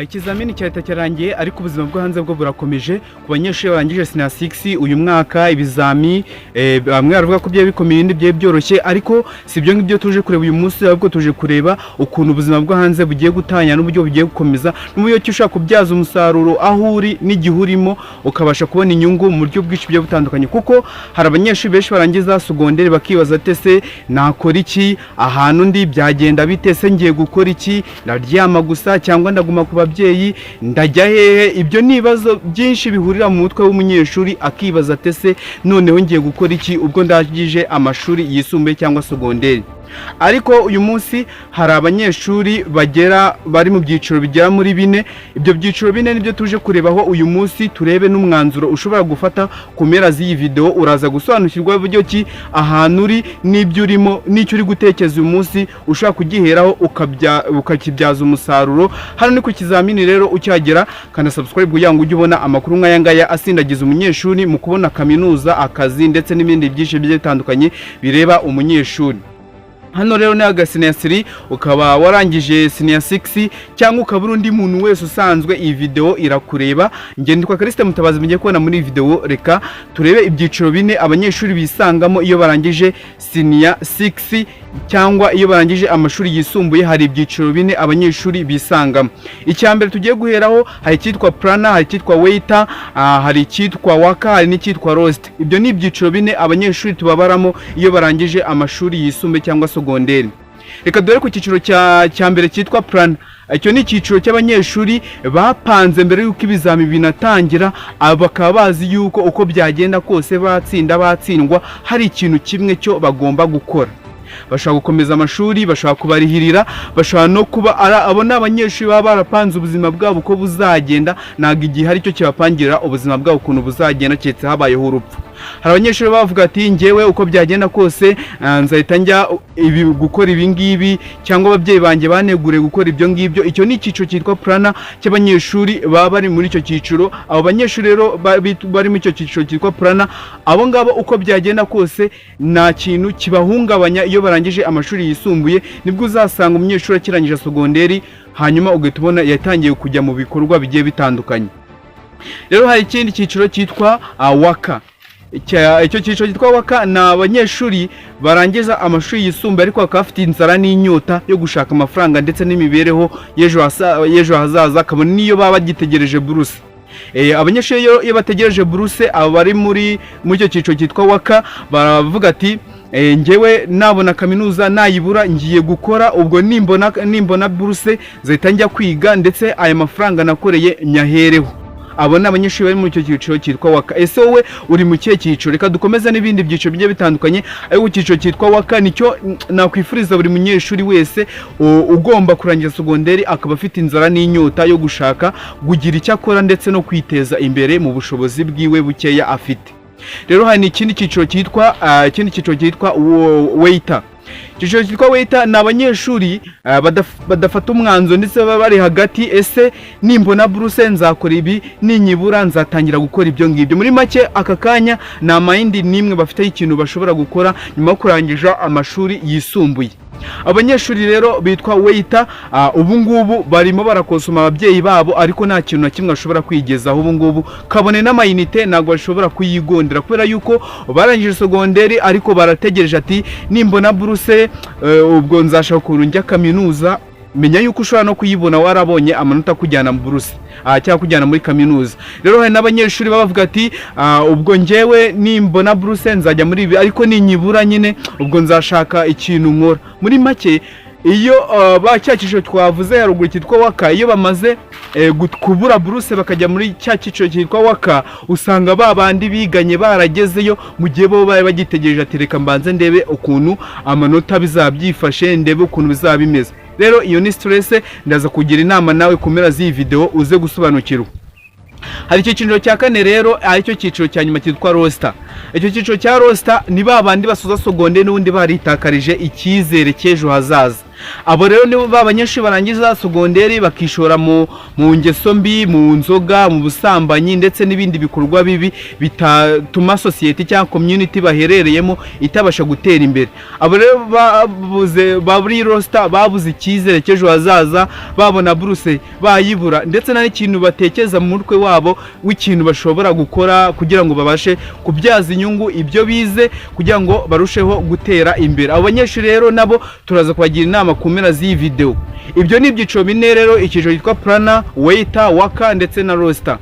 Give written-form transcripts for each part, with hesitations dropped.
Ikizamini cyahita cyarangiye ariko ubuzima bwo hanze bwo burakomeje ku banyeshuri barangije senior 6 uyu mwaka ibizami bamwe baravuga ko bye bikomeye indi bye byoroshye ariko sibyo ngibyo tuje kureba uyu munsi ahubwo tuje kureba ukuntu ubuzima bwo hanze bugiye gutanya n'uburyo bugiye gukomeza n'uburyo cyushaka kubyaza umusaruro aho uri n'igihurimo ukabasha kubona inyungu mu buryo bwinshi byo butandukanye kuko hari abanyeshuri benshi barangiza secondaire bakibaza tese nakora iki ahantu ndi byagenda bitese ngiye gukora iki ndaryama gusa cyangwa ndaguma babyeyi ndajya hehe ibyo nibazo byinshi bihurira mu mutwe w'umunyeshuri akibaza tese noneho ngiye gukora iki ubwo ndagije amashuri yisumbuye cyangwa secondaire ariko uyu munsi hari abanyeshuri bari mu byiciro bigera muri 4 ibyo byiciro 4 nibyo tuje kurebaho uyu munsi turebe n'umwanzuro ushobora gufata ku mpera z'iyi video uraza gusobanukirwa uburyo ki ahantu uri n'ibyo urimo n'icyo uri gutekereza uyu munsi ushaka kugiheraho ukakibyaza umusaruro hano ni ku kizamini rero ucyagera kana subscribe kugira ngo ujye ubona amakuru nk'aya ngaya asindagiza umunyeshuri mu kubona kaminuza akazi ndetse n'ibindi byinshi bitandukanye bireba umunyeshuri. Hano rero ni agasenior 3 ukaba warangije senior 6 cyangwa ukaba undi muntu wese usanzwe iyi video irakureba ngendikwa Christe Mutabazi mujye kubona muri video reka turebe ibyiciro 4 abanyeshuri bisangamo iyo barangije senior 6 cyangwa iyo barangije amashuri yisumbuye hari ibyiciro 4 abanyeshuri bisangamo. Icyambere tugiye guheraho hari cyitwa planner hari cyitwa waiter hari cyitwa worker hari n'icyitwa roast ibyo ni ibyiciro 4 abanyeshuri tubabaramo iyo barangije amashuri yisumbuye cyangwa secondaire. Reka dore ku cyiciro cya mbere cyitwa planner icyo ni icyiciro cy'abanyeshuri bapanze mbere yuko ibizami binatangira bakaba bazi yuko uko byagenda kose batsindwa hari ikintu kimwe cyo bagomba gukora bashaka gukomeza amashuri bashaka kubarihirira bashaka no kuba abo n'abanyeshuri baba barapanze ubuzima bwabo uko buzagenda naga igihe hari cyo kibapangira ubuzima bwabo ukuntu buzagenda cyetse habayeho urupfu. Hari abanyeshuri bavuga ati ngewe uko byagenda kose nzahita njya gukora ibi ngibi cyangwa ababyeyi banjye banegure gukora ibyo ngibyo. Icyo ni icyiciro cyitwa planner cy'abanyeshuri baba bari muri icyo cyiciro. Abo banyeshuri rero bari muri icyo cyiciro cyitwa planner abo ngabo uko byagenda kose nta kintu kibahungabanya iyo barangije amashuri yisumbuye nibwo uzasanga umunyeshuri akirangije secondaire hanyuma ugatubona yatangiye kujya mu bikorwa bigiye bitandukanye. Rero hari ikindi cyiciro cyitwa worker icyo cyiciro cyitwa worker na abanyeshuri barangiza amashuri yisumbuye ariko bakafite inzara n'inyota yo gushaka amafaranga ndetse n'imibereho y'ejo hazaza kabone niyo baba bagitegereje buruse. Abanyeshuri iyo bategereje buruse aba bari muri icyo cyiciro cyitwa worker baravuga ati ngewe nabona kaminuza nayibura ngiye gukora ubwo nimbona buruse zahita njya kwiga ndetse aya mafaranga nakoreye nyahereho. Abo n'abanyeshuri bari muri icyo cyiciro cyitwa worker. Ese wowe uri mu kihe cyiciro? Reka dukomeza n'ibindi byiciro bigiye bitandukanye ariko cyiciro cyitwa worker nicyo nakwifuriza buri munyeshuri wese ugomba kurangiza secondaire akaba afite inzara n'inyota yo gushaka kugira icyo akora ndetse no kwiteza imbere mu bushobozi bwiwe bukeya afite. Rero hari ikindi cyiciro cyitwa waiter. Icyiciro cyitwa waiter ni abanyeshuri badafata umwanzo ndetse baba bari hagati ese nimbona buruse nzakora ibi ninyibura nzatangira gukora ibyo ngibyo. Muri make aka kanya na mind nimwe bafite ikintu bashobora gukora nyuma yo kurangiza amashuri yisumbuye. Abanyeshuri rero bitwa waiter ubu ngubu barimo barakonsoma ababyeyi babo ariko nta kintu na kimwe ashobora kwigezaho ubu ngubu kabone n'amayinite ntabwo bashobora kuyigondera kubera yuko barangije secondaire ariko barategereje ati nimbona buruse ubwo nzashaka kurunjya kaminuza. Menya yuko ushobora no kuyibona warabonye amanota kujyana mu buruse cyangwa kujyana muri kaminuza. Rero hari n'abanyeshuri bavuga ati ubwo ngewe nimbona buruse nzajya muri ibi ariko ninyibura nyine ubwo nzashaka ikintu nkora. Muri make iyo bacyakiciro twavuze haruguru cyitwa worker iyo bamaze kubura buruse bakajya muri cyakiciro cyitwa worker usanga babandi biganye baragezeyo mu gihe bo bari bagitegereje ati reka mbanze ndebe ukuntu amanota bizabyifashe ndebe ukuntu bizabimeze. Rero iyo ni stress ndaza kugira inama nawe kumera z'iyi video uze gusobanukirwa. Hari icyiciro cya kane rero aricyo cyiciro cya nyuma cyitwa roster. Icyo cyiciro cya roster ni babandi basoza secondaire n'undi baritakarije icyizere cy'ejo hazaza. abo rero nibo babanyeshuri barangiza segonderi bakishora mu ngeso mbi, mu nzoga, mu busambanyi ndetse n'ibindi bikorwa bibi bitatuma society cyangwa community baherereyemo itabasha gutera imbere. Abo rero baburi roster babuze icyizere cy'ejo hazaza, babona buruse bayibura ndetse n'ikintu batekeza mu mutwe wabo w'ikintu bashobora gukora kugira ngo babashe kubyaza inyungu ibyo bize kugira ngo barusheho gutera imbere. Abo banyeshuri rero nabo turaza kubagira inama ku mpera z'iyi video. Ibyo ni ibyiciro bine rero, icyiciro cyitwa planner, waiter, worker ndetse na roster.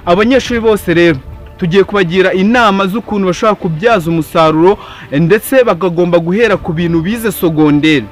Abanyeshuri bose rero tugiye kubagira inama z'ukuntu bashobora kubyaza umusaruro ndetse bakagomba guhera ku bintu bize segonderi.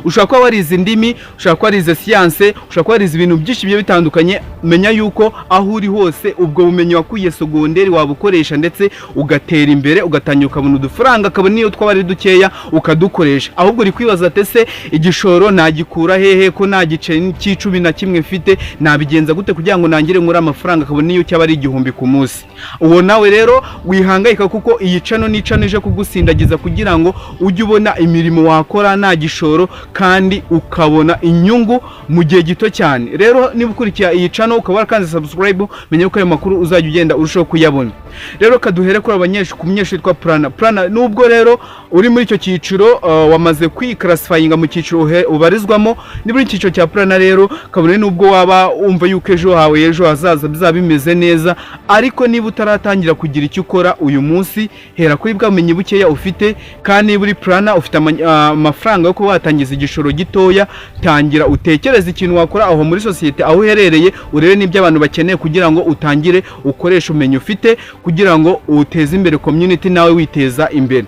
Ushobora kuba warize indimi, ushobora kuba warize siyanse, ushobora kuba warize ibintu byinshi bigiye bitandukanye. Menya yuko aho uri hose ubwo bumenyi wakuye segonderi wabukoresha ndetse ugatera imbere, ugatangira ukabona udufaranga, akabona niyo twaba ari dukeya ukadukoresha. Ahubwo uri kwibaza ate se igishoro nagikura hehe ko nta gice cy'icumi na kimwe mfite, nabigenza gute kugira ngo nangire muri amafaranga, akabona niyo cyaba ari 1000 ku munsi. Uwo nawe rero wihangayika kuko iyi cano ni cano ije kugusindagiza kugira ngo ujye ubona imirimo wakora nta gishoro kandi ukabona inyungu mu gihe gito cyane. Rero niba ukurikira iyi channel ukaba warakanze subscribe, menye ko ayo makuru uzajya ugenda urushaho kuyabona. Rero kaduhere kuri abanyeshuri ku munyeshuri twa Planner. Nubwo rero uri muri icyo cyiciro wamaze kwiclassifyinga mu cyiciro ubarizwamo, ni muri cyiciro cya Planner rero kabone nubwo waba umva yuko ejo hawe ejo hazaza bizaba bimeze neza, ariko niba utaratangira kugira icyo ukora uyu munsi, hera kuri bwa bumenyi bukeya ufite. Kandi buri Planner ufite amafaranga yo kuba watangiza igishoro gitoya, tangira utekereze ikintu wakora aho muri society aho uherereye, urebe n'ibyo abantu bakeneye kugira ngo utangire ukoresha umenye ufite kugira ngo uteze imbere community nawe witeza imbere.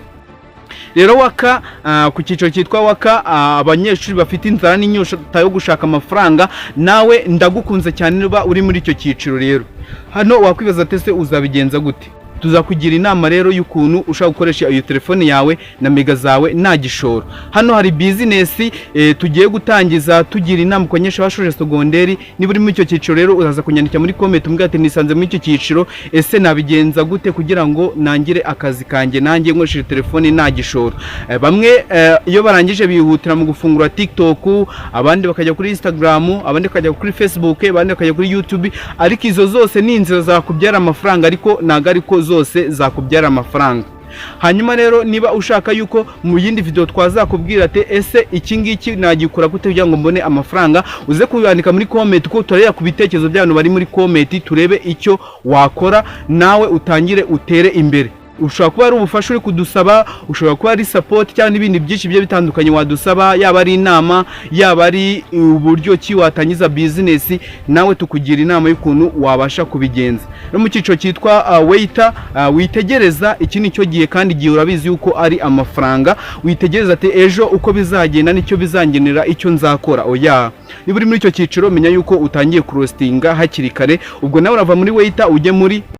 Rero waka ku cyiciro cyitwa waka, abanyeshuri bafite inzara n'inyota yo gushaka amafaranga, nawe ndagukunze cyane niba uri muri icyo cyiciro. Rero hano wakwibaza ate se uzabigenza gute? Tuzakugira inama rero y'ukuntu ushaka gukoresha iyo telefone yawe na mega zawe nta gishoro. Hano hari business tugiye gutangiza, tugira inama ku banyeshuri bashoje segonderi. Niba uri muri icyo cyiciro rero uraza kunyandika muri comment umbwira ati nisanze muri icyo cyiciro, ese nabigenza gute kugira ngo nangire akazi kanjye nanjye nkoresheje telefone nta gishoro. Bamwe iyo barangije bihutira mu gufungura TikTok, abandi bakajya kuri Instagram, abandi bakajya kuri Facebook, abandi bakajya kuri YouTube, ariko izo zose ni inzira za kubyara amafaranga, ariko naga ariko zose zakubyara amafaranga. Hanyuma rero niba ushaka yuko mu yindi video twazakubwira ate ese iki ngiki nagikora gute kugira ngo mbone amafaranga, uze kubandika muri comment ko turareba ku bitekerezo by'abantu bari muri comment, turebe icyo wakora nawe utangire utere imbere. Ushobora kuba ari ubufasha uri kudusaba, ushobora kuba ari support cyangwa n'ibindi byinshi byo bitandukanye wadusaba, yaba ari inama, yaba ari uburyo ki watangiza business, nawe tukugira inama y'ukuntu wabasha kubigenza. No mu cyiciro cyitwa waiter, witegereza iki nicyo gihe kandi gihe urabizi yuko ari amafaranga, witegereza ati ejo uko bizagenda nicyo bizangenera icyo nzakora. Oya, niba uri muri icyo cyiciro menya yuko utangiye crosstinga hakiri kare, ubwo nawe urava muri waiter ujye muri